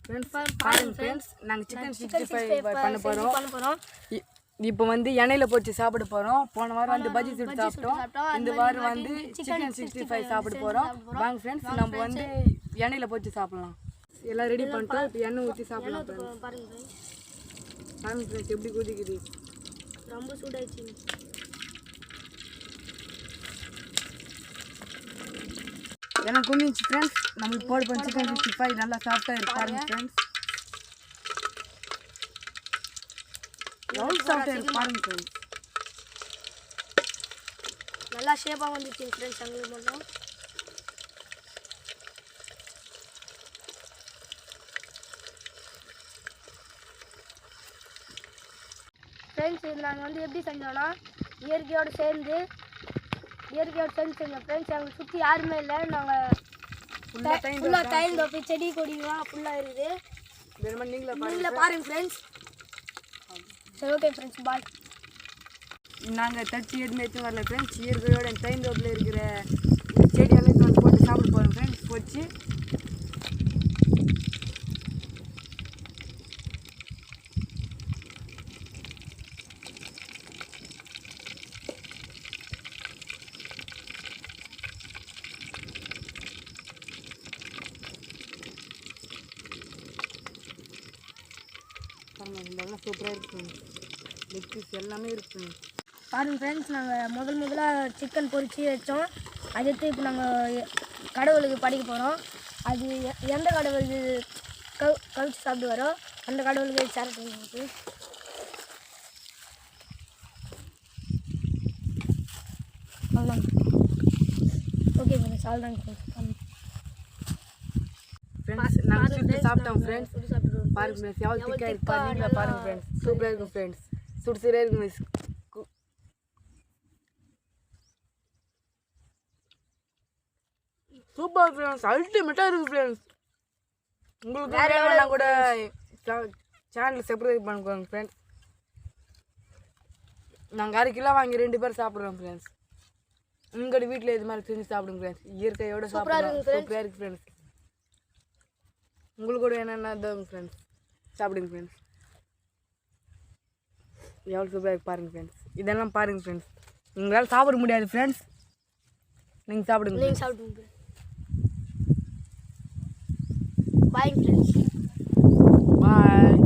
Friends நாங்கள் chicken 65 பண்ண போகிறோம். இப்போ வந்து எண்ணெயில் போட்டு சாப்பிட போகிறோம். போன வாரம் வந்து பஜ்ஜி சுட்டு சாப்பிட்டோம். இந்த வாரம் வந்து சிக்கன் 65 சாப்பிட போகிறோம். வாங்க ஃப்ரெண்ட்ஸ், நம்ம வந்து எண்ணெயில் போட்டு சாப்பிடலாம். எல்லாம் ரெடி பண்ணிட்டோம். இப்போ எண்ணெய் ஊற்றி சாப்பிடலாம். பாருங்க ஃப்ரெண்ட்ஸ் எப்படி கொதிக்குது, ரொம்ப சூடாயிடுச்சு. எல்லாம் குமிச்சு ஃப்ரெண்ட்ஸ். நம்மளுக்கு போட போகிற சிக்கன் 65 நல்லா சாஃப்டாக இருக்கு. பாருங்க ஃப்ரெண்ட்ஸ், எவ்வளோ சாஃப்டாக இருக்கு பாருங்க ஃப்ரெண்ட்ஸ். நல்லா ஷேப்பாக வந்துச்சு ஃப்ரெண்ட்ஸ். எங்களுக்கு மட்டும் ஃப்ரெண்ட்ஸ் நாங்கள் வந்து எப்படி செஞ்சோன்னா இயற்கையோடு சேர்ந்து செஞ்சோம் ஃப்ரெண்ட்ஸ். எங்களுக்கு சுற்றி யாருமே இல்லை. நாங்கள் ஃபுல்லாக டைம் தோப்பி செடி கொடிலாம் ஃபுல்லாக இருக்குது. நீங்களே பாருங்க ஃப்ரெண்ட்ஸ். சரி ஓகே ஃப்ரெண்ட்ஸ், பாய். நாங்கள் தச்சு எதுவுமே எடுத்து வரல ஃப்ரெண்ட்ஸ். இயற்கையோட டைம் தோப்பில் இருக்கிற செடியெல்லாம் இப்போ போட்டு சாப்பிட போகிறோம் ஃப்ரெண்ட்ஸ். போச்சு இதெல்லாம் சூப்பராக இருக்குது. லெக் பீஸ் எல்லாமே இருக்குது. பாருங்கள் ஃப்ரெண்ட்ஸ், நாங்கள் முதலாக சிக்கன் பொரிச்சு வச்சோம். அதை எடுத்து இப்போ நாங்கள் கடவுளுக்கு படிக்க போகிறோம். அது எந்த கடவுளுக்கு கவிச்சு சாப்பிட்டு வரோம் அந்த கடவுளுக்கு சேர் பண்ணுவோம். அவ்வளோதாங்க. ஓகே ஃப்ரெண்ட்ஸ், அவ்வளோதாங்க ஃப்ரெண்ட்ஸ். நாங்கள் சுட்டு சாப்பிட்டோம் ஃப்ரெண்ட்ஸ். பாருங்க ஃப்ரெண்ட்ஸ், எவ்வளோ திக்காக இருக்கா நீங்களே பாருங்க ஃப்ரெண்ட்ஸ். சூப்பராக இருக்கும் ஃப்ரெண்ட்ஸ். சுடுசுடாக இருக்கும் மிஸ். சூப்பர் ஃப்ரெண்ட்ஸ், அல்டிமேட்டாக இருக்குது ஃப்ரெண்ட்ஸ். உங்களுக்கு வேணும்னா கூட சேனல் சப்ஸ்கிரைப் பண்ணிக்கோங்க ஃப்ரெண்ட்ஸ். நாங்கள் 1/2 கிலோ வாங்கி 2 பேர் சாப்பிட்றோம் ஃப்ரெண்ட்ஸ். உங்களோட வீட்டில் இது மாதிரி செஞ்சு சாப்பிடுங்க ஃப்ரெண்ட்ஸ். இயற்கையோடு சாப்பிட்றோம். சூப்பராக இருக்குது ஃப்ரெண்ட்ஸ். உங்களுக்கு கூட என்னென்ன தான் ஃப்ரெண்ட்ஸ் சாப்பிடுங்க ஃப்ரெண்ட்ஸ். எவ்வளோ சூப்பராக இருக்கு பாருங்கள் ஃப்ரெண்ட்ஸ். இதெல்லாம் பாருங்கள் ஃப்ரெண்ட்ஸ். உங்களால் சாப்பிட முடியாது ஃப்ரெண்ட்ஸ். நீங்கள் சாப்பிடுங்க. Bye friends. பாய்.